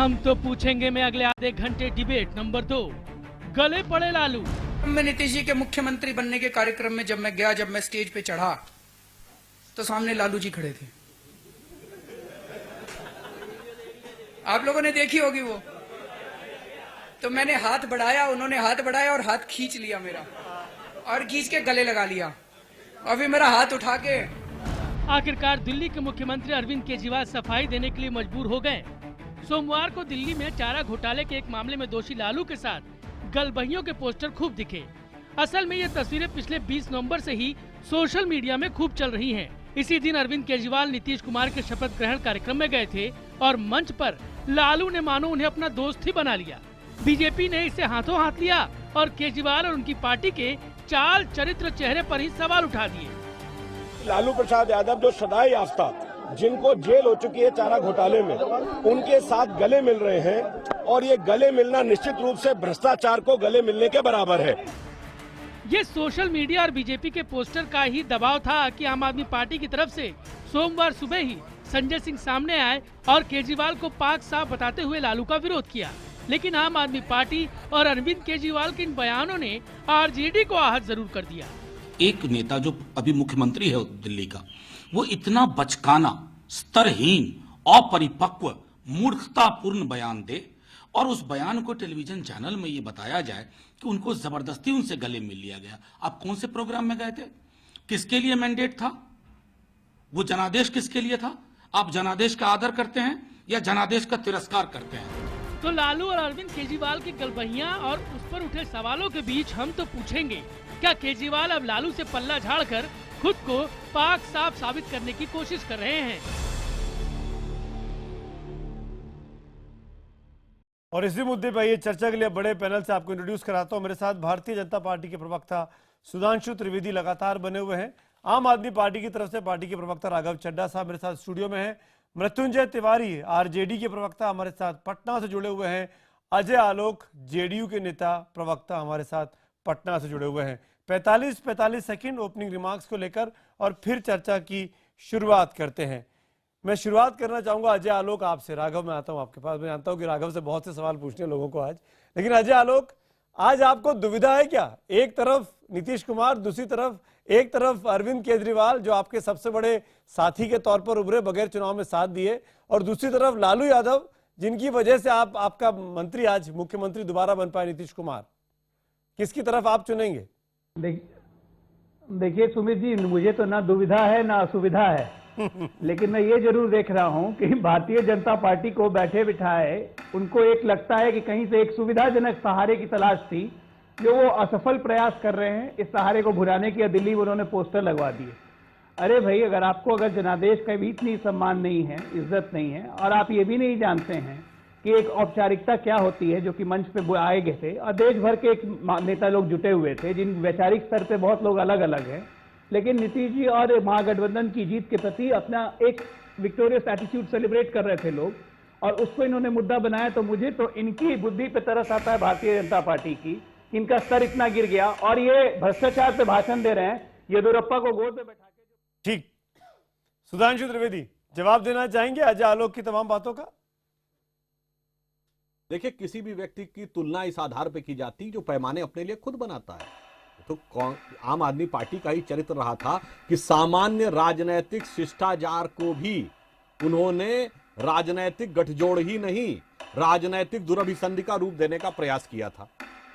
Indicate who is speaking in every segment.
Speaker 1: हम तो पूछेंगे में अगले आधे घंटे डिबेट नंबर 2, गले पड़े लालू।
Speaker 2: मैं नीतीश जी के मुख्यमंत्री बनने के कार्यक्रम में जब मैं स्टेज पे चढ़ा तो सामने लालू जी खड़े थे। आप लोगों ने देखी होगी वो। तो मैंने हाथ बढ़ाया, उन्होंने हाथ बढ़ाया और हाथ खींच लिया मेरा, और खींच के गले लगा लिया, और फिर मेरा हाथ उठा के।
Speaker 1: आखिरकार दिल्ली के मुख्यमंत्री अरविंद केजरीवाल सफाई देने के लिए मजबूर हो गए। सोमवार को दिल्ली में चारा घोटाले के एक मामले में दोषी लालू के साथ गलबहियों के पोस्टर खूब दिखे। असल में ये तस्वीरें पिछले 20 नवंबर से ही सोशल मीडिया में खूब चल रही हैं। इसी दिन अरविंद केजरीवाल नीतीश कुमार के शपथ ग्रहण कार्यक्रम में गए थे और मंच पर लालू ने मानो उन्हें अपना दोस्त ही बना लिया। बीजेपी ने इसे हाथों हाथ लिया और केजरीवाल और उनकी पार्टी के चाल चरित्र चेहरे पर ही सवाल उठा दिए।
Speaker 3: लालू प्रसाद यादव जो सदाई याफ्ता, जिनको जेल हो चुकी है चारा घोटाले में, उनके साथ गले मिल रहे हैं, और ये गले मिलना निश्चित रूप से भ्रष्टाचार को गले मिलने के बराबर है।
Speaker 1: ये सोशल मीडिया और बीजेपी के पोस्टर का ही दबाव था कि आम आदमी पार्टी की तरफ से सोमवार सुबह ही संजय सिंह सामने आए और केजरीवाल को पाक साफ बताते हुए लालू का विरोध किया। लेकिन आम आदमी पार्टी और अरविंद केजरीवाल के इन बयानों ने आरजेडी को आहत जरूर कर दिया।
Speaker 4: एक नेता जो अभी मुख्यमंत्री है दिल्ली का, वो इतना बचकाना, स्तरहीन, अपरिपक्व, मूर्खतापूर्ण बयान दे और उस बयान को टेलीविजन चैनल में ये बताया जाए कि उनको जबरदस्ती उनसे गले मिल लिया गया। आप कौन से प्रोग्राम में गए थे? किसके लिए मैंडेट था? वो जनादेश किसके लिए था? आप जनादेश का आदर करते हैं या जनादेश का तिरस्कार करते हैं?
Speaker 1: तो लालू और अरविंद केजरीवाल की गलबहियां और उस पर उठे सवालों के बीच हम तो पूछेंगे, क्या केजरीवाल अब लालू से पल्ला झाड़कर खुद को पाक साफ साबित करने की कोशिश कर रहे हैं?
Speaker 5: और इसी मुद्दे पर ये चर्चा के लिए बड़े पैनल से आपको इंट्रोड्यूस कराता हूं। मेरे साथ भारतीय जनता पार्टी के प्रवक्ता सुधांशु त्रिवेदी लगातार बने हुए हैं। आम आदमी पार्टी की तरफ से पार्टी के प्रवक्ता राघव चड्ढा साहब मेरे साथ स्टूडियो में हैं। मृत्युंजय तिवारी आरजेडी के प्रवक्ता हमारे साथ पटना से जुड़े हुए हैं। अजय आलोक जेडीयू के नेता प्रवक्ता हमारे साथ पटना से जुड़े हुए हैं। 45 सेकंड ओपनिंग रिमार्क्स को लेकर और फिर चर्चा की शुरुआत करते हैं। मैं शुरुआत करना चाहूंगा अजय आलोक आपसे। राघव, मैं आता हूं आपके पास। मैं जानता हूं कि राघव से बहुत से सवाल पूछने लोगों को आज, लेकिन अजय आलोक, आज आपको दुविधा है क्या? एक तरफ नीतीश कुमार, दूसरी तरफ एक तरफ अरविंद केजरीवाल जो आपके सबसे बड़े साथी के तौर पर उभरे, बगैर चुनाव में साथ दिए, और दूसरी तरफ लालू यादव जिनकी वजह से आपका मंत्री आज मुख्यमंत्री दोबारा बन पाए नीतीश कुमार। किसकी तरफ आप चुनेंगे?
Speaker 6: देखिए सुमित जी, मुझे तो ना दुविधा है ना असुविधा है लेकिन मैं ये जरूर देख रहा हूं कि भारतीय जनता पार्टी को बैठे बिठाए उनको एक लगता है कि कहीं से एक सुविधाजनक सहारे की तलाश थी, जो वो असफल प्रयास कर रहे हैं इस सहारे को भुलाने की। दिल्ली में उन्होंने पोस्टर लगवा दिए। अरे भाई, अगर जनादेश का भी इतनी सम्मान नहीं है, इज्जत नहीं है, और आप ये भी नहीं जानते हैं कि एक औपचारिकता क्या होती है, जो कि मंच पे आए गए थे और देश भर के एक नेता लोग जुटे हुए थे, जिन वैचारिक स्तर पे बहुत लोग अलग अलग हैं, लेकिन नीतीश जी और महागठबंधन की जीत के प्रति अपना एक विक्टोरियस एटीट्यूड सेलिब्रेट कर रहे थे लोग, और उसको इन्होंने मुद्दा बनाया। तो मुझे तो इनकी बुद्धि पे तरस आता है भारतीय जनता पार्टी की, इनका स्तर इतना गिर गया और ये भ्रष्टाचार पे भाषण दे रहे हैं, येदियुरप्पा को गोद पे बैठा के।
Speaker 5: ठीक, सुधांशु त्रिवेदी जवाब देना चाहेंगे अजय आलोक की तमाम बातों का?
Speaker 7: देखिए, किसी भी व्यक्ति की तुलना इस आधार पर की जाती जो पैमाने अपने लिए खुद बनाता है। तो आम आदमी पार्टी का ही चरित्र रहा था कि सामान्य राजनैतिक शिष्टाचार को भी उन्होंने राजनैतिक गठजोड़ ही नहीं, राजनैतिक दुरभिसंधि का रूप देने का प्रयास किया था।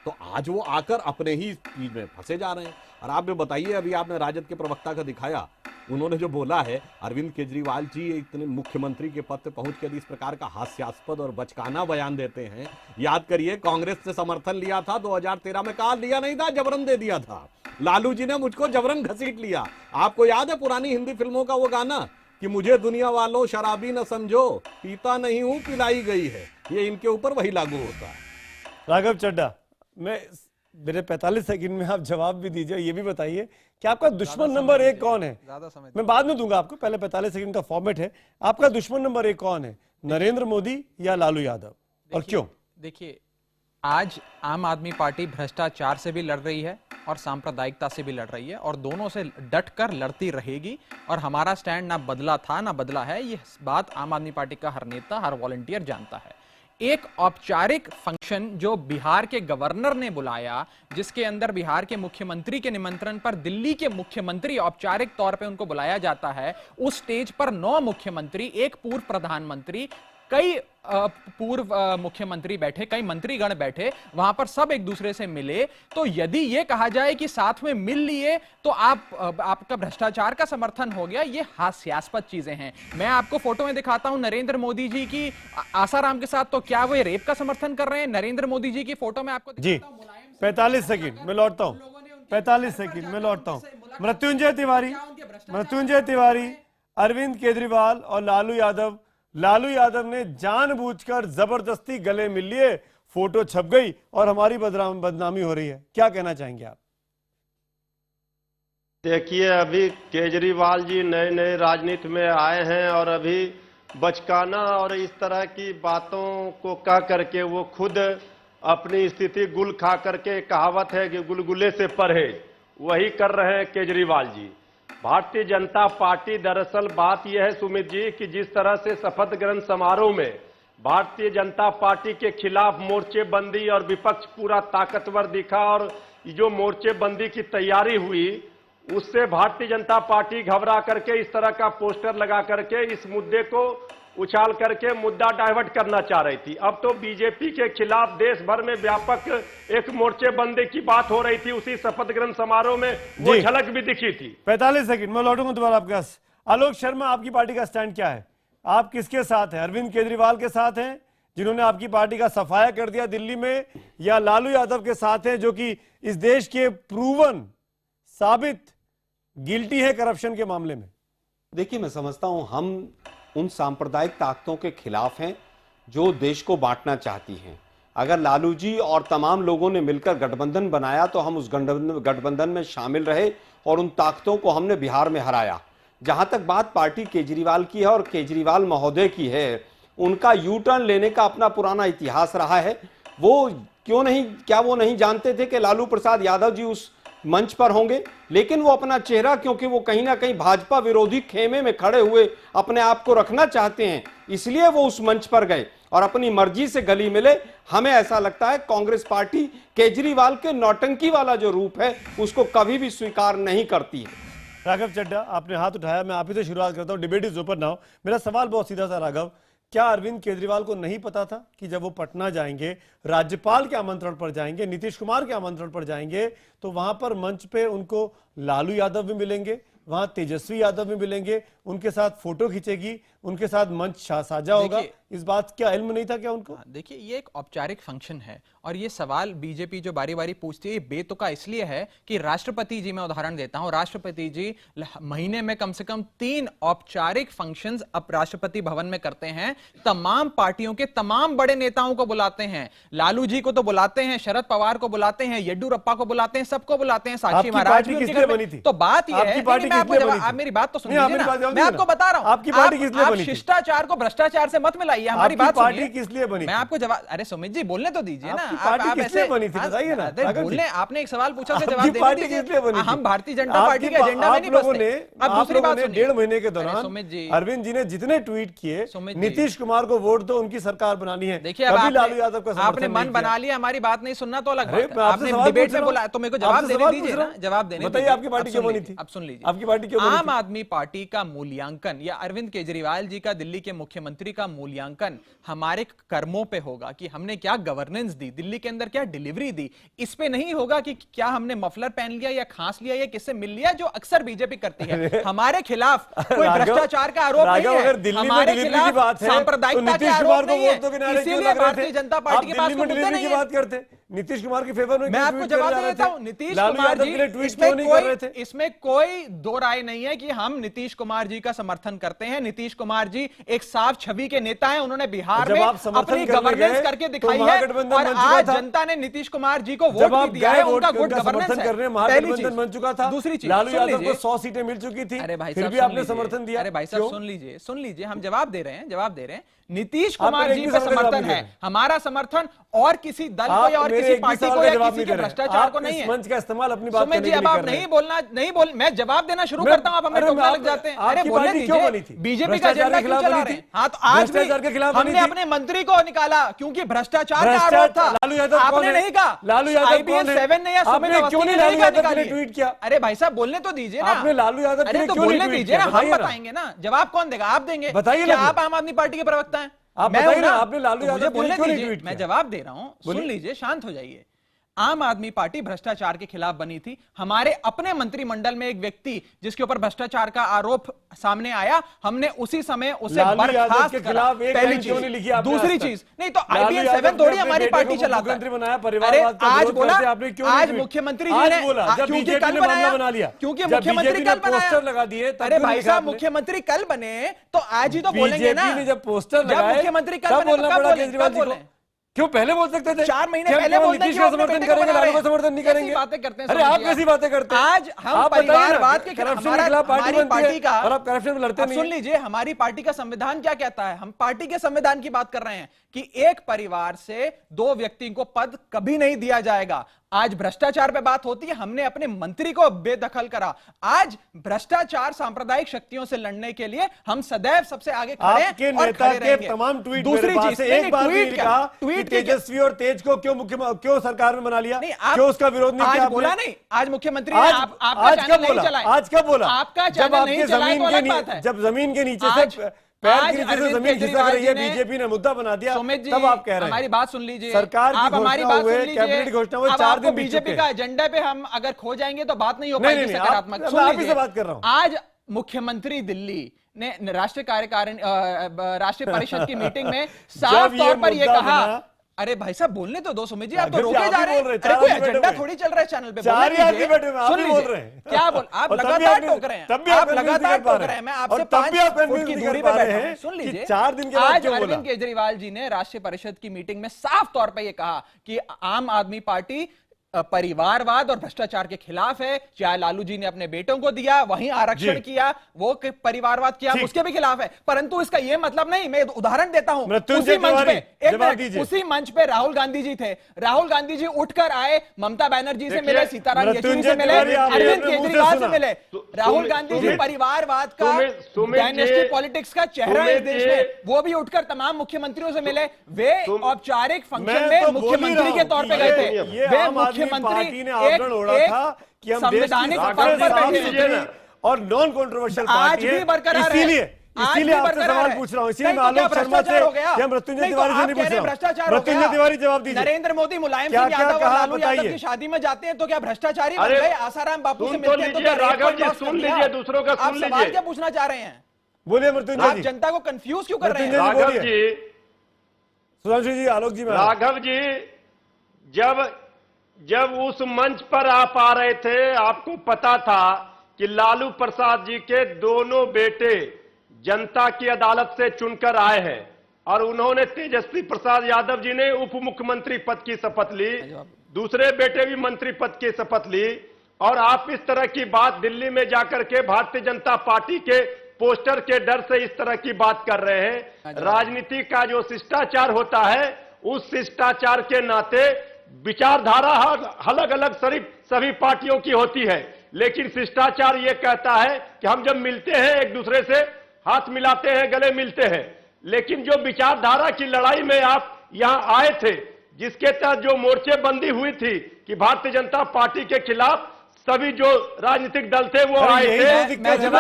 Speaker 7: तो आज वो आकर अपने ही चीज में फंसे जा रहे हैं। और आप बताइए, अभी आपने राजद के प्रवक्ता का दिखाया, उन्होंने जो बोला है, अरविंद केजरीवाल जी इतने मुख्यमंत्री के पद पर पहुंच कर इस प्रकार का हास्यास्पद और बचकाना बयान देते हैं। याद करिए, कांग्रेस से समर्थन लिया था 2013 में, कहा लिया नहीं था, जबरन दे दिया था। लालू जी ने मुझको जबरन घसीट लिया। आपको याद है पुरानी हिंदी फिल्मों का वो गाना कि मुझे दुनिया वालों शराबी न समझो, पीता नहीं हूं पिलाई गई है। ये इनके ऊपर वही लागू होता है।
Speaker 5: राघव चड्ढा, मेरे 45 सेकंड में आप जवाब भी दीजिए, ये भी बताइए कि आपका दुश्मन नंबर 1 कौन है? मैं बाद में दूंगा आपको, पहले 45 सेकंड का फॉर्मेट है। आपका दुश्मन नंबर 1 कौन है, नरेंद्र मोदी या लालू यादव, और क्यों?
Speaker 8: देखिए, आज आम आदमी पार्टी भ्रष्टाचार से भी लड़ रही है और सांप्रदायिकता से भी लड़ रही है, और दोनों से डटकर लड़ती रहेगी। और हमारा स्टैंड ना बदला था ना बदला है, ये बात आम आदमी पार्टी का हर नेता, हर वॉलंटियर जानता है। एक औपचारिक फंक्शन जो बिहार के गवर्नर ने बुलाया, जिसके अंदर बिहार के मुख्यमंत्री के निमंत्रण पर दिल्ली के मुख्यमंत्री औपचारिक तौर पे उनको बुलाया जाता है, उस स्टेज पर 9 मुख्यमंत्री, एक पूर्व प्रधानमंत्री, कई पूर्व मुख्यमंत्री बैठे, कई मंत्रीगण बैठे, वहां पर सब एक दूसरे से मिले। तो यदि यह कहा जाए कि साथ में मिल लिए तो आपका भ्रष्टाचार का समर्थन हो गया, ये हास्यास्पद चीजें हैं। मैं आपको फोटो में दिखाता हूं नरेंद्र मोदी जी की आसाराम के साथ, तो क्या वो रेप का समर्थन कर रहे हैं? नरेंद्र मोदी जी की फोटो में आपको
Speaker 5: जी 45 सेकंड में लौटता हूं, 45 सेकंड में लौटता हूं। मृत्युंजय तिवारी, अरविंद केजरीवाल और लालू यादव ने जानबूझकर जबरदस्ती गले मिल लिए, फोटो छप गई और हमारी बदनामी हो रही है। क्या कहना चाहेंगे आप?
Speaker 9: देखिए, अभी केजरीवाल जी नए नए राजनीति में आए हैं और अभी बचकाना और इस तरह की बातों को कह करके वो खुद अपनी स्थिति गुल खा करके, कहावत है कि गुलगुले से परहेज, वही कर रहे हैं केजरीवाल जी। भारतीय जनता पार्टी, दरअसल बात यह है सुमित जी कि जिस तरह से शपथ ग्रहण समारोह में भारतीय जनता पार्टी के खिलाफ मोर्चेबंदी और विपक्ष पूरा ताकतवर दिखा और जो मोर्चेबंदी की तैयारी हुई, उससे भारतीय जनता पार्टी घबरा करके इस तरह का पोस्टर लगा करके इस मुद्दे को उछाल करके मुद्दा डाइवर्ट करना चाह रही थी। अब तो बीजेपी के खिलाफ देश भर में व्यापक एक मोर्चेबंदी की बात हो रही थी, उसी शपथ ग्रहण समारोह में वो झलक भी दिखी थी।
Speaker 5: 45 सेकंड में लौटूंगा दोबारा आपके पास। आलोक शर्मा, आपकी पार्टी का स्टैंड क्या है? आप किसके साथ हैं? अरविंद केजरीवाल के साथ हैं जिन्होंने आपकी पार्टी का सफाया कर दिया दिल्ली में, या लालू यादव के साथ हैं जो कि इस देश के प्रूवन साबित गिल्टी है करप्शन के मामले में?
Speaker 7: देखिए, मैं समझता हूं हम उन सांप्रदायिक ताकतों के खिलाफ हैं जो देश को बांटना चाहती हैं। अगर लालू जी और तमाम लोगों ने मिलकर गठबंधन बनाया तो हम उस गठबंधन में शामिल रहे और उन ताकतों को हमने बिहार में हराया। जहां तक बात पार्टी केजरीवाल की है और केजरीवाल महोदय की है, उनका यू टर्न लेने का अपना पुराना इतिहास रहा है। क्या वो नहीं जानते थे कि लालू प्रसाद यादव जी उस मंच पर होंगे? लेकिन वो अपना चेहरा, क्योंकि वो कहीं ना कहीं भाजपा विरोधी खेमे में खड़े हुए अपने आप को रखना चाहते हैं, इसलिए वो उस मंच पर गए और अपनी मर्जी से गली मिले। हमें ऐसा लगता है कांग्रेस पार्टी केजरीवाल के नौटंकी वाला जो रूप है उसको कभी भी स्वीकार नहीं करती है।
Speaker 5: राघव चड्ढा, आपने हाथ उठाया, मैं आप ही से शुरुआत करता हूं। Debate is open now. मेरा सवाल बहुत सीधा सा राघव, क्या अरविंद केजरीवाल को नहीं पता था कि जब वो पटना जाएंगे, राज्यपाल के आमंत्रण पर जाएंगे, नीतीश कुमार के आमंत्रण पर जाएंगे, तो वहां पर मंच पे उनको लालू यादव भी मिलेंगे, वहां तेजस्वी यादव भी मिलेंगे, उनके साथ फोटो खींचेगी, उनके साथ मंच साझा होगा? इस बात का इल्म नहीं था क्या उनको?
Speaker 8: देखिए, ये एक औपचारिक फंक्शन है और ये सवाल बीजेपी जो बारी बारी पूछती है, बेतुका इसलिए है कि राष्ट्रपति जी, मैं उदाहरण देता हूं, राष्ट्रपति जी महीने में कम से कम 3 औपचारिक फंक्शंस अब राष्ट्रपति भवन में करते हैं। तमाम पार्टियों के तमाम बड़े नेताओं को बुलाते हैं, लालू जी को तो बुलाते हैं, शरद पवार को बुलाते हैं, येड्यूरप्पा को बुलाते हैं, सबको बुलाते हैं, साक्षी महाराज भी उनके घर में थी। तो बात यह है, आप मेरी बात तो सुनिए ना, मैं आपको बता रहा हूं,
Speaker 5: आपकी पार्टी किस लिए बनी थी?
Speaker 8: शिष्टाचार को भ्रष्टाचार से मत मिलाइए, हमारी बात
Speaker 5: पार्टी किस लिए बनी?
Speaker 8: मैं आपको जवाब, अरे सुमित जी बोलने तो दीजिए ना।
Speaker 5: आप ऐसे बनी थी, बताइए ना।
Speaker 8: बोलने, आपने एक सवाल पूछा, जवाब देने दीजिए। हम भारतीय जनता पार्टी के एजेंडा में नहीं बसते।
Speaker 5: अब दूसरी बात, 1.5 महीने के दौरान अरविंद जी ने जितने ट्वीट किए, नीतीश कुमार को वोट दो, उनकी सरकार बनानी है,
Speaker 8: देखिए लालू यादव का आपने मन बना लिया, हमारी बात नहीं सुनना तो अलग बात है। आपने डिबेट में बोला तो मेरे को जवाब देने दीजिए ना, जवाब देने
Speaker 5: बताइए। आपकी पार्टी क्यों बनी थी?
Speaker 8: अब सुन लीजिए,
Speaker 5: आपकी पार्टी क्यों बनी थी?
Speaker 8: आम आदमी पार्टी का मूल्यांकन या अरविंद केजरीवाल जी का दिल्ली के मुख्यमंत्री का मूल्यांकन हमारे कर्मों पे होगा कि हमने क्या गवर्नेंस दी, दिल्ली के अंदर क्या डिलीवरी दी। इस पे नहीं होगा कि क्या हमने मफलर पहन लिया या खांस लिया या किससे मिल लिया, जो अक्सर बीजेपी करती है। हमारे खिलाफ कोई भ्रष्टाचार का आरोप नहीं है, हमारे खिलाफ सांप्रदायिकता के आरोप नहीं है, इसीलिए भारतीय जनता पार्टी के पास मुद्दे नहीं है।
Speaker 5: नीतीश कुमार के फेवर में
Speaker 8: मैं आपको जवाब देता हूं, नीतीश कुमार जी, इसमें कोई दो राय नहीं है कि हम नीतीश कुमार जी का समर्थन करते हैं। नीतीश कुमार जी एक साफ छवि के नेता हैं, उन्होंने बिहार में अपनी गवर्नेंस करके दिखाई है और आज जनता ने नीतीश कुमार जी को वोट भी दिया है, उनका गुड गवर्नेंस है।
Speaker 5: महागठबंधन बन चुका था।
Speaker 8: दूसरी चीज,
Speaker 5: लालू यादव को 100 सीटें मिल चुकी थी, फिर भी आपने समर्थन दिया।
Speaker 8: अरे भाई साहब सुन लीजिए, हम जवाब दे रहे हैं। नीतीश कुमार जी का समर्थन है, हमारा समर्थन और किसी दल को या और किसी पार्टी को या किसी के भ्रष्टाचार को नहीं है।
Speaker 5: मंच का इस्तेमाल अपनी बात
Speaker 8: सुमित जी, अब आप नहीं बोल मैं जवाब देना शुरू करता हूं, आप हमें टोकने लग जाते हैं। अरे बोलने दीजिए, बीजेपी का एजेंडा क्यों चला रहे हैं? हाँ, तो आज भी हमने अपने मंत्री को निकाला क्योंकि भ्रष्टाचार का आरोप था।
Speaker 5: लालू यादव
Speaker 8: आपने नहीं कहा,
Speaker 5: लालू यादव
Speaker 8: IBN 7 ने या सुमित अवस्थी ने नहीं कहा
Speaker 5: ट्वीट किया।
Speaker 8: अरे भाई साहब बोलने तो दीजिए ना,
Speaker 5: आपने लालू यादव
Speaker 8: अरे तो बोलने दीजिए ना, हम बताएंगे ना। जवाब कौन देगा? आप देंगे?
Speaker 5: बताइए
Speaker 8: क्या
Speaker 5: ना।
Speaker 8: आप आम आदमी पार्टी के प्रवक्ता हैं?
Speaker 5: आप बताइए ना, आपने लालू यादव
Speaker 8: मुझे बोलने
Speaker 5: क्यों नहीं
Speaker 8: दीजिए,
Speaker 5: ट्वीट
Speaker 8: मैं
Speaker 5: किया?
Speaker 8: जवाब दे रहा हूं, सुन लीजिए, शांत हो जाइए। आम आदमी पार्टी भ्रष्टाचार के खिलाफ बनी थी। हमारे अपने मंत्रिमंडल में एक व्यक्ति जिसके ऊपर भ्रष्टाचार का आरोप सामने आया, हमने उसी समय उसे बर्खास्त करा। पहली चीज। दूसरी चीज, नहीं तो IBN 7 थोड़ी हमारी पार्टी चलाता है। अरे आज बोला, आज मुख्यमंत्री जी ने, क्योंकि कल बनाया, क्योंकि मुख्यमंत्री कल
Speaker 5: पोस्टर लगा दिए।
Speaker 8: अरे भाई साहब, मुख्यमंत्री कल बने तो आज ही तो बोलेंगे ना।
Speaker 5: जब पोस्टर लगाए
Speaker 8: मुख्यमंत्री कल
Speaker 5: तब बोलना पड़ा केजरीवाल जी को।
Speaker 8: बोले
Speaker 5: क्यों पहले बोल सकते थे?
Speaker 8: 4 महीने पहले बोलते हैं कि
Speaker 5: समर्थन करेंगे, लालू का समर्थन नहीं करेंगे।
Speaker 8: बातें करते हैं।
Speaker 5: अरे आप कैसी बातें करते हैं?
Speaker 8: आज हम परिवारवाद के खिलाफ,
Speaker 5: हमारी
Speaker 8: पार्टी का,
Speaker 5: और आप करप्शन में लड़ते नहीं।
Speaker 8: सुन लीजिए, हमारी पार्टी का संविधान क्या कहता है। हम पार्टी के संविधान की बात कर रहे हैं कि एक परिवार से 2 व्यक्ति को पद कभी नहीं दिया जाएगा। आज भ्रष्टाचार पे बात होती है, हमने अपने मंत्री को बेदखल करा। आज भ्रष्टाचार सांप्रदायिक शक्तियों से लड़ने के लिए हम सदैव सबसे आगे खड़े हैं।
Speaker 5: आपके नेता के तमाम ट्वीट, दूसरी चीज, एक बार भी कहा ट्वीट तेजस्वी और तेज को क्यों सरकार में बना लिया? क्यों उसका विरोध नहीं किया?
Speaker 8: बोला नहीं, आज मुख्यमंत्री ने आपका चैनल नहीं चलाया।
Speaker 5: आज कब बोला?
Speaker 8: आपका चैनल नहीं चलाया तो अलग बात है।
Speaker 5: जब जमीन के नीचे से पैर के नीचे से जमीन खिसक रही है, बीजेपी ने मुद्दा बना दिया, तब आप कह रहे हैं।
Speaker 8: हमारी बात सुन लीजिए,
Speaker 5: सरकार
Speaker 8: आप हमारी बात सुन लीजिए।
Speaker 5: कैबिनेट घोषणा हुए 4 दिन
Speaker 8: बीजेपी का एजेंडा पे हम अगर खो जाएंगे तो बात नहीं हो पाएगी सकारात्मक।
Speaker 5: आप ही से बात कर रहा हूं।
Speaker 8: आज मुख्यमंत्री दिल्ली ने राष्ट्रीय परिषद की मीटिंग में साफ तौर पर यह कहा। अरे भाई साहब बोलने तो दो सुमित जी, आप तो रोके जा रहे हैं। अरे कोई एजेंडा थोड़ी चल रहा है चैनल पे। सुन लीजिए, क्या बोल, आप लगातार टोक रहे हैं, आप लगातार टोक रहे हैं। मैं आपसे 5 फुट की दूरी पे बैठा हूं। सुन लीजिए,
Speaker 5: 4 दिन के
Speaker 8: आज अरविंद केजरीवाल जी ने राष्ट्रीय परिषद की मीटिंग में साफ तौर पर यह कहा कि आम आदमी पार्टी परिवारवाद और भ्रष्टाचार के खिलाफ है। चाहे लालू जी ने अपने बेटों को दिया, वहीं आरक्षण किया, वो परिवारवाद किया, उसके भी खिलाफ है। परंतु इसका यह मतलब नहीं, मैं उदाहरण देता हूं। उसी मंच पे, एक मिनट, उसी मंच पे राहुल गांधी जी थे। राहुल गांधी जी उठकर आए, ममता बनर्जी से मिले, सीताराम येचुरी से मिले, अरविंद केजरीवाल से मिले। राहुल गांधी जी परिवारवाद का, डायनेस्टी पॉलिटिक्स का चेहरा है इस देश में, वो भी उठकर तमाम मुख्यमंत्रियों से मिले। वे औपचारिक फंक्शन में मुख्यमंत्री के तौर पर गए थे। वे
Speaker 5: पार्टी ने आवरण ओढ़ा था कि हम
Speaker 8: संवैधानिक पद पर बैठे
Speaker 5: और नॉन कंट्रोवर्शियल
Speaker 8: पार्टी है,
Speaker 5: इसीलिए आपसे सवाल पूछ रहा हूं। इसीलिए मैं आलोक शर्मा से या मृत्युंजय तिवारी से नहीं पूछ रहा हूं। मृत्युंजय तिवारी जवाब दीजिए।
Speaker 8: नरेंद्र मोदी मुलायम सिंह यादव और लालू यादव की शादी में जाते हैं तो क्या भ्रष्टाचारी बन गए? आसाराम बापू से मिलते हैं तो क्या
Speaker 9: राघव जी सुन लीजिए, दूसरों का सुन लीजिए।
Speaker 8: आप सवाल क्या पूछना चाह रहे हैं?
Speaker 5: बोलिए मृत्युंजय
Speaker 8: जी। आप जनता को कंफ्यूज क्यों कर रहे हैं?
Speaker 9: राघव जी,
Speaker 5: सुधांशु जी, आलोक जी,
Speaker 9: राघव जी, जब उस मंच पर आप आ रहे थे, आपको पता था कि लालू प्रसाद जी के दोनों बेटे जनता की अदालत से चुनकर आए हैं और उन्होंने, तेजस्वी प्रसाद यादव जी ने उप मुख्यमंत्री पद की शपथ ली, दूसरे बेटे भी मंत्री पद की शपथ ली, और आप इस तरह की बात दिल्ली में जाकर के भारतीय जनता पार्टी के पोस्टर के डर से इस तरह की बात कर रहे हैं। राजनीति का जो शिष्टाचार होता है, उस शिष्टाचार के नाते विचारधारा अलग अलग सभी पार्टियों की होती है, लेकिन शिष्टाचार यह कहता है कि हम जब मिलते हैं एक दूसरे से हाथ मिलाते हैं, गले मिलते हैं। लेकिन जो विचारधारा की लड़ाई में आप यहां आए थे, जिसके तहत जो मोर्चेबंदी हुई थी कि भारतीय जनता पार्टी के खिलाफ सभी जो राजनीतिक दल थे वो आए थे,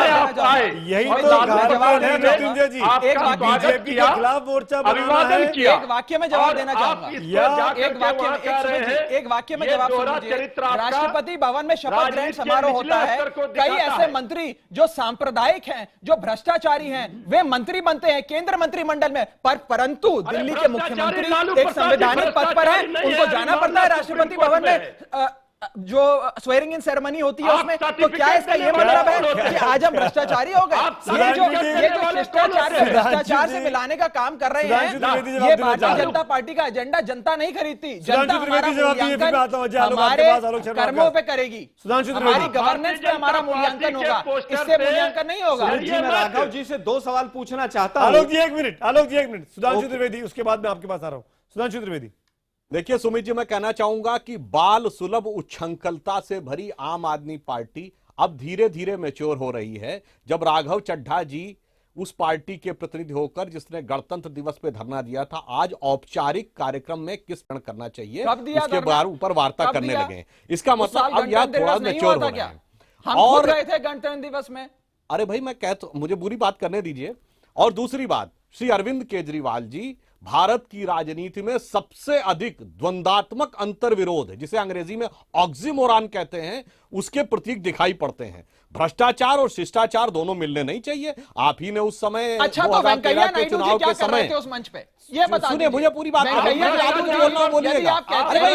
Speaker 9: आप आए,
Speaker 5: यही तो मृत्युंजय जी, बीजेपी के खिलाफ मोर्चा
Speaker 9: अभिवादन किया।
Speaker 8: एक वाक्य में जवाब देना चाहूंगा, एक वाक्य में जवाब दीजिए। राष्ट्रपति भवन में शपथ ग्रहण समारोह होता है, कई ऐसे मंत्री जो सांप्रदायिक हैं, जो भ्रष्टाचारी हैं, वे मंत्री बनते हैं केंद्र मंत्रिमंडल में, परंतु दिल्ली के मुख्यमंत्री एक संवैधानिक पद पर है, उनको जाना पड़ता है राष्ट्रपति भवन में जो स्वेरिंग इन सेरेमनी होती है उसमें। तो क्या इसका ये मतलब है कि आज हम भ्रष्टाचारी हो गए? ये जो भ्रष्टाचार से मिलाने का काम कर रहे हैं, ये भारतीय जनता पार्टी का एजेंडा जनता नहीं खरीदती। जनता हमारा मूल्यांकन हमारे कर्मों पे करेगी, हमारी गवर्नेंस पे हमारा मूल्यांकन होगा, इससे मूल्यांकन नहीं होगा।
Speaker 7: मैं राघव जी से 2 सवाल पूछना चाहता हूं।
Speaker 5: आलोक जी एक मिनट, सुधांशु त्रिवेदी, उसके बाद मैं आपके पास आ रहा हूं। सुधांशु त्रिवेदी,
Speaker 7: देखिए सुमित जी, मैं कहना चाहूंगा कि बाल सुलभ उच्छृंखलता से भरी आम आदमी पार्टी अब धीरे धीरे मैच्योर हो रही है। जब राघव चड्ढा जी उस पार्टी के प्रतिनिधि होकर जिसने गणतंत्र दिवस पे धरना दिया था, आज औपचारिक कार्यक्रम में किस तरह करना चाहिए उसके बारे ऊपर वार्ता करने लगे। इसका मतलब अब यह थोड़ा मैच्योर हो रहा है।
Speaker 8: हम और गए थे गणतंत्र दिवस में।
Speaker 7: अरे भाई, मैं मुझे बुरी बात करने दीजिए। और दूसरी बात, श्री अरविंद केजरीवाल जी भारत की राजनीति में सबसे अधिक द्वंद्वात्मक अंतर्विरोध, जिसे अंग्रेजी में ऑक्सीमोरन कहते हैं, उसके प्रतीक दिखाई पड़ते हैं। भ्रष्टाचार और शिष्टाचार दोनों मिलने नहीं चाहिए। आप ही ने उस समय
Speaker 8: अच्छा, तो वेंकैया नायडू जी क्या कर रहे थे उस मंच पे, ये बता
Speaker 7: सुनिए, मुझे पूरी बात बोलिएगा। अरे भाई,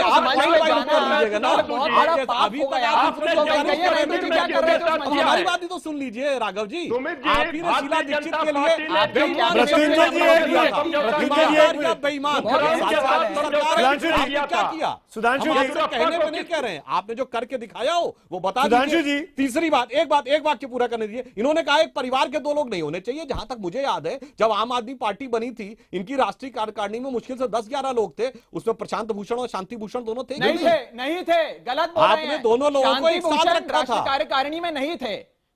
Speaker 7: हमारी बात ही तो सुन लीजिए राघव जी। आप ही ने शीला दीक्षित के लिए बेईमान क्या किया?
Speaker 5: सुधांशु जी
Speaker 7: कहने पे नहीं कह रहे हैं, आपने जो करके दिखाया हो वो बता दीजिए। तीसरी बात, एक वाक्य पूरा करने दीजिए। इन्होंने कहा एक परिवार के 2 लोग नहीं होने चाहिए। जहां तक मुझे याद है, जब आम आदमी पार्टी बनी थी, इनकी राष्ट्रीय कार्यकारिणी में मुश्किल से 10-11 लोग थे। उसमें प्रशांत भूषण और शांति भूषण दोनों थे।
Speaker 8: नहीं थे, गलत बोल रहे हैं।
Speaker 7: आपने दोनों लोगों को एक साथ रखा था।
Speaker 8: कार्यकारिणी में नहीं थे,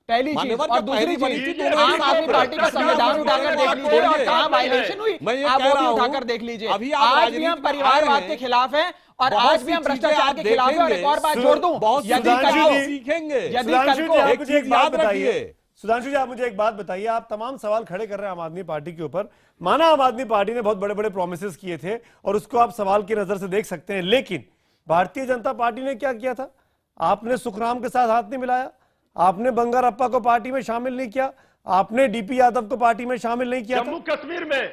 Speaker 8: पहली चीज।
Speaker 7: और
Speaker 8: दूसरी चीज, आम आदमी पार्टी का संविधान उठाकर देख लीजिए और कहां वायलेशन हुई, आप वो भी उठाकर देख लीजिए। आज भी हम परिवारवाद के खिलाफ हैं और आज भी हम भ्रष्टाचार के खिलाफ हैं। और एक और बात जोड़ दूं, यदि
Speaker 5: सुधांशु जी, आप मुझे एक बात बताइए। आप तमाम सवाल खड़े कर रहे हैं आम आदमी पार्टी के ऊपर। माना आम आदमी पार्टी ने बहुत बड़े बड़े प्रोमिसेस किए थे और उसको आप सवाल की नजर से देख सकते हैं, लेकिन भारतीय जनता पार्टी ने क्या किया था? आपने सुखराम के साथ हाथ नहीं मिलाया, आपने बंगारप्पा को पार्टी में शामिल नहीं किया, आपने डीपी यादव को पार्टी में शामिल नहीं किया।
Speaker 9: जम्मू कश्मीर में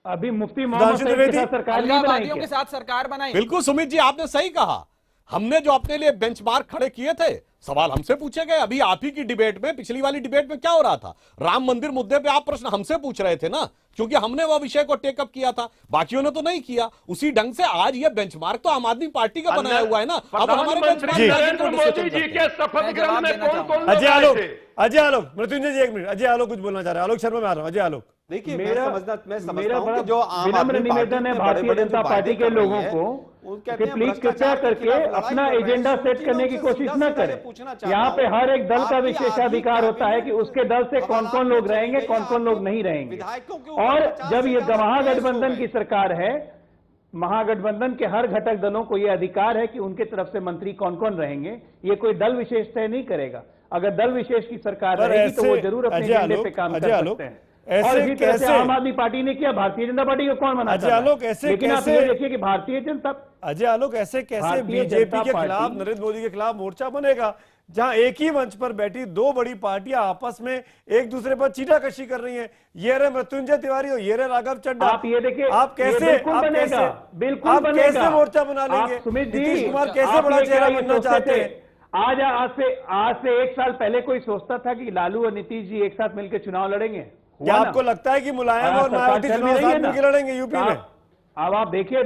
Speaker 6: अभी मुफ्ती मोहम्मद सईद के साथ सरकार नहीं बनाई,
Speaker 8: के साथ सरकार बनाई।
Speaker 7: बिल्कुल सुमित जी, आपने सही कहा। हमने जो अपने लिए बेंचमार्क खड़े किए थे, सवाल हमसे पूछे गए। अभी आप ही की डिबेट में, पिछली वाली डिबेट में क्या हो रहा था? राम मंदिर मुद्दे पे आप प्रश्न हमसे पूछ रहे थे ना, क्योंकि हमने वह विषय को टेकअप किया था, बाकियों ने तो नहीं किया। उसी ढंग से आज ये बेंचमार्क तो आम आदमी पार्टी का बनाया हुआ है ना। अब हमारे
Speaker 9: नरेंद्र मोदी जी के शपथ ग्रहण में कौन
Speaker 5: अजय आलोक, मृत्युंजय जी 1 मिनट। अजय आलोक कुछ बोलना चाह रहे हैं। आलोक शर्मा में आ रहा हूं। अजय आलोक,
Speaker 10: देखिए,
Speaker 6: मेरा
Speaker 10: बड़ा
Speaker 6: जो विनम्र निवेदन है भारतीय जनता पार्टी के लोगों को कि प्लीज कृपया करके अपना एजेंडा सेट करने की कोशिश न करें। यहाँ पे हर एक दल का विशेषाधिकार होता है कि उसके दल से कौन कौन लोग रहेंगे, कौन कौन लोग नहीं रहेंगे। और जब ये महागठबंधन की सरकार है, महागठबंधन के हर घटक दलों को यह अधिकार है कि उनके तरफ से मंत्री कौन कौन रहेंगे। ये कोई दल विशेष तय नहीं करेगा। अगर दल विशेष की सरकार रहेगी तो वो जरूर अपने एजेंडे पे काम कर सकते हैं। और इसी तरह से आम आदमी पार्टी ने किया, भारतीय जनता पार्टी को कौन मनाता है? लेकिन आप ये देखिए कि भारतीय जनता,
Speaker 5: अजय आलोक, ऐसे कैसे बीजेपी के खिलाफ, नरेंद्र मोदी के खिलाफ मोर्चा बनेगा जहां एक ही मंच पर बैठी 2 बड़ी पार्टियां आपस में एक दूसरे पर चीटाकशी कर रही हैं? ये रहे मृत्युंजय तिवारी और ये रहे राघव चड्ढा।
Speaker 6: आप ये देखिए,
Speaker 5: आप कैसे मोर्चा बना लेंगे? नीतीश कुमार कैसे बड़ा चेहरा बनना चाहते हैं?
Speaker 6: आज से 1 साल पहले कोई सोचता था कि लालू और नीतीश जी एक साथ मिलकर चुनाव लड़ेंगे?
Speaker 5: क्या आपको लगता है कि मुलायम और मायावती चुनाव साथ मिलकर लड़ेंगे यूपी में?
Speaker 6: अब आप देखिए,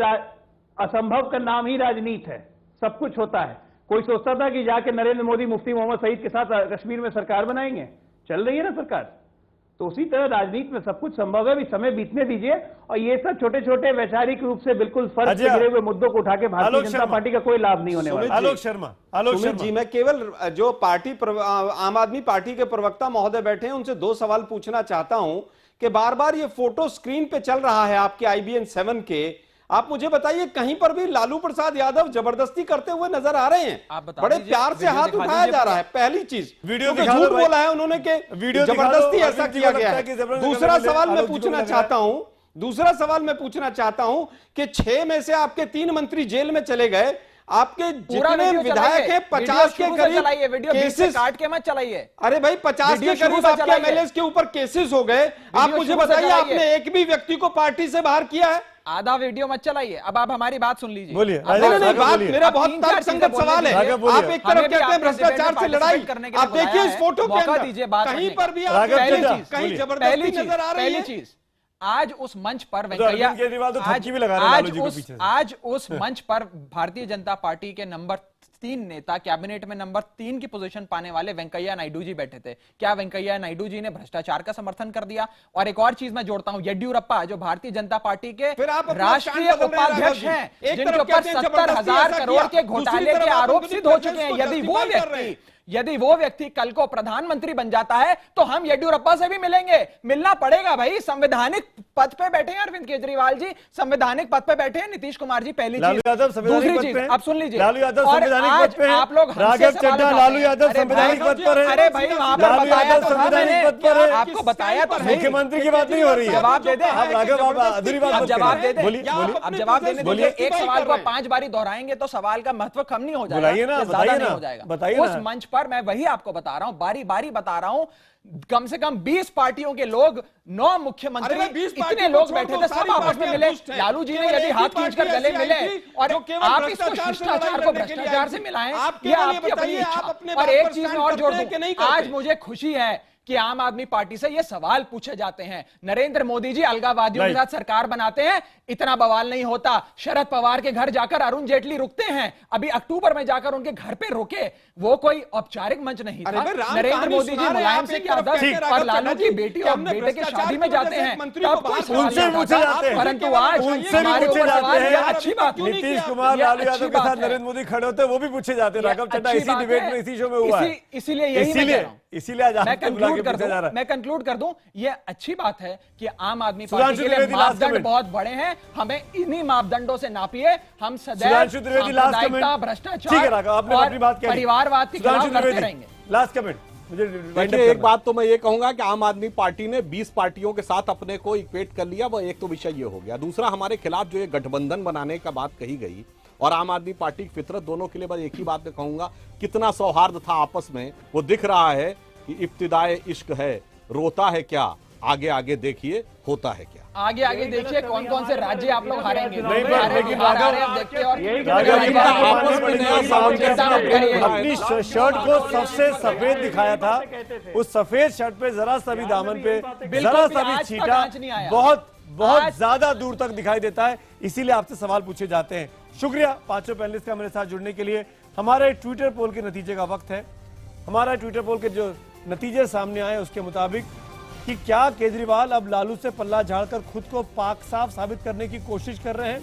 Speaker 6: असंभव का नाम ही राजनीति है। सब कुछ होता है। कोई सोचता था कि जाके नरेंद्र मोदी मुफ्ती मोहम्मद सईद के साथ कश्मीर में सरकार बनाएंगे? चल रही है ना सरकार। तो उसी तरह राजनीति में सब कुछ संभव है। भी समय बीतने दीजिए। और ये सब छोटे छोटे वैचारिक रूप से बिल्कुल फर्क से गिरे हुए मुद्दों को उठा के भारतीय जनता पार्टी का कोई लाभ नहीं होने वाला।
Speaker 5: आलोक शर्मा
Speaker 10: जी, मैं केवल जो आम आदमी पार्टी के प्रवक्ता महोदय बैठे हैं उनसे 2 सवाल पूछना चाहता हूं कि बार बार ये फोटो स्क्रीन पे चल रहा है आपके IBN 7 के। आप मुझे बताइए, कहीं पर भी लालू प्रसाद यादव जबरदस्ती करते हुए नजर आ रहे हैं? बड़े प्यार से हाथ उठाया जा रहा है। पहली चीज,
Speaker 5: वीडियो
Speaker 10: झूठ बोला है उन्होंने कि जबरदस्ती ऐसा किया गया है। दूसरा सवाल मैं पूछना चाहता हूं कि 6 में से आपके 3 मंत्री जेल में चले गए। आपके जितने विधायक हैं 50 के करीब केसेस
Speaker 8: काट के मत चलाइए।
Speaker 10: अरे भाई, 50 के करीब आपके MLAs के ऊपर केसेस हो गए। आप मुझे बताइए, आपने एक भी व्यक्ति को पार्टी से बाहर किया है?
Speaker 8: आधा वीडियो मत चलाइए। अब आप हमारी बात सुन लीजिए।
Speaker 5: बोलिए।
Speaker 10: नहीं, बात मेरा बहुत तर्कसंगत सवाल है। आप एक तरफ कहते हैं भ्रष्टाचार से लड़ाई, आप देखिए इस फोटो के अंदर कहीं पर भी कहीं जबरदस्ती नजर आ रही है।
Speaker 8: पहली चीज, आज उस मंच पर वेंकैया, आज उस मंच पर भारतीय जनता पार्टी के नंबर 3 नेता, कैबिनेट में नंबर 3 की पोजीशन पाने वाले वेंकैया नायडू जी बैठे थे। क्या वेंकैया नायडू जी ने भ्रष्टाचार का समर्थन कर दिया? और एक और चीज मैं जोड़ता हूं, येडियुरप्पा जो भारतीय जनता पार्टी के राष्ट्रीय उपाध्यक्ष हैं, जिनके ऊपर 70,000 करोड़ के घोटाले के आरोप सिद्ध हो चुके हैं, यदि वो व्यक्ति कल को प्रधानमंत्री बन जाता है तो हम येडियुरप्पा से भी मिलेंगे, मिलना पड़ेगा भाई। संवैधानिक पद पे बैठे हैं अरविंद केजरीवाल जी, संवैधानिक पद पे बैठे हैं नीतीश कुमार जी, पहली चीज। दूसरी चीज, अब सुन लीजिए,
Speaker 5: लालू यादव संवैधानिक पद पे,
Speaker 8: आप लोग
Speaker 5: राघव चड्ढा लालू यादव संवैधानिक पद पर है।
Speaker 8: अरे भाई वहां पर बताया तो था मैंने, आपको बताया तो
Speaker 5: मुख्यमंत्री की बात नहीं हो रही है।
Speaker 8: जवाब दे दें
Speaker 5: आप राघव, आप अधूरी बात
Speaker 8: जवाब दे दें,
Speaker 5: बोलिए,
Speaker 8: अब जवाब देने दीजिए। एक सवाल को 5 बारी दोहराएंगे तो सवाल का महत्व कम नहीं हो जाएगा, ज्यादा नहीं हो जाएगा। उस मंच पर मैं वही आपको बता रहा हूं, बारी बारी बता रहा हूं, कम से कम 20 पार्टियों के लोग, 9 मुख्यमंत्री, इतने लोग बैठे थे, सब आपस में मिले। लालू जी ने यदि हाथ खींचकर गले मिले और आप इसको शिष्टाचार को भ्रष्टाचार से मिलाएं, ये आपकी अपनी इच्छा। और एक चीज में और जोड़ दूं, आज मुझे खुशी है कि आम आदमी पार्टी से ये सवाल पूछे जाते हैं। नरेंद्र मोदी जी अलगाववादियों के साथ सरकार बनाते हैं, इतना बवाल नहीं होता। शरद पवार के घर जाकर अरुण जेटली रुकते हैं, अभी अक्टूबर में जाकर उनके घर पे रुके, वो कोई औपचारिक मंच नहीं था। नरेंद्र मोदी जी मुलायम सिंह यादव और लालू की बेटी और बेटे के शादी में जाते हैं, तब कोई सवाल नहीं उठाता। परंतु आज हमारे ऊपर सवाल, ये अच्छी बात,
Speaker 5: नीतीश कुमार लालू यादव के साथ नरेंद्र मोदी खड़े होते हैं, वो भी पूछे जाते हैं। राघव चड्ढा इसी डिबेट में, इसी शो में हुआ है,
Speaker 8: इसीलिए यही मैं कह रहा हूं।
Speaker 5: इसीलिए आज
Speaker 8: मैं कंक्लूड कर दूं, ये अच्छी बात है कि आम आदमी पार्टी के लिए मापदंड बहुत बड़े हैं, हमें इन्हीं मापदंडों से नापिए। हम सदैव सांप्रदायिकता, भ्रष्टाचार और परिवारवाद के खिलाफ लड़ते रहेंगे।
Speaker 5: लास्ट कमेंट
Speaker 7: देखिए, एक बात तो मैं ये कहूंगा कि आम आदमी पार्टी ने 20 पार्टियों के साथ अपने को इक्वेट कर लिया, वो एक तो विषय ये हो गया। दूसरा, हमारे खिलाफ जो ये गठबंधन बनाने का बात कही गई और आम आदमी पार्टी की फितरत, दोनों के लिए बस एक ही बात मैं कहूंगा, कितना सौहार्द था आपस में, वो दिख रहा है कि इब्तिदाए इश्क है, रोता है क्या, आगे आगे देखिए होता है क्या।
Speaker 8: आगे आगे देखिए कौन कौन से राज्य आप लोग हारेंगे।
Speaker 5: अपनी शर्ट को सबसे सफेद दिखाया था, उस सफेद शर्ट पे जरा सा भी दामन पे जरा सा भी छींटा बहुत ज्यादा दूर तक दिखाई देता है। इसीलिए आपसे सवाल पूछे जाते हैं। शुक्रिया पांचों पैनलिस्ट का मेरे साथ जुड़ने के लिए। हमारे ट्विटर पोल के नतीजे का वक्त है। हमारा ट्विटर पोल के जो नतीजे सामने आए उसके मुताबिक कि क्या केजरीवाल अब लालू से पल्ला झाड़कर खुद को पाक साफ साबित करने की कोशिश कर रहे हैं?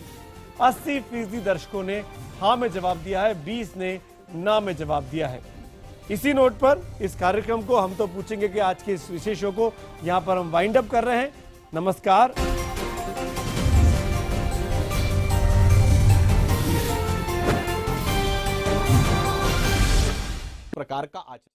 Speaker 5: 80% दर्शकों ने हाँ में जवाब दिया है, 20 ने ना में जवाब दिया है। इसी नोट पर इस कार्यक्रम को हम तो पूछेंगे कि आज के इस विशेष शो को यहां पर हम वाइंड अप कर रहे हैं। नमस्कार।
Speaker 7: प्रकार का आचरण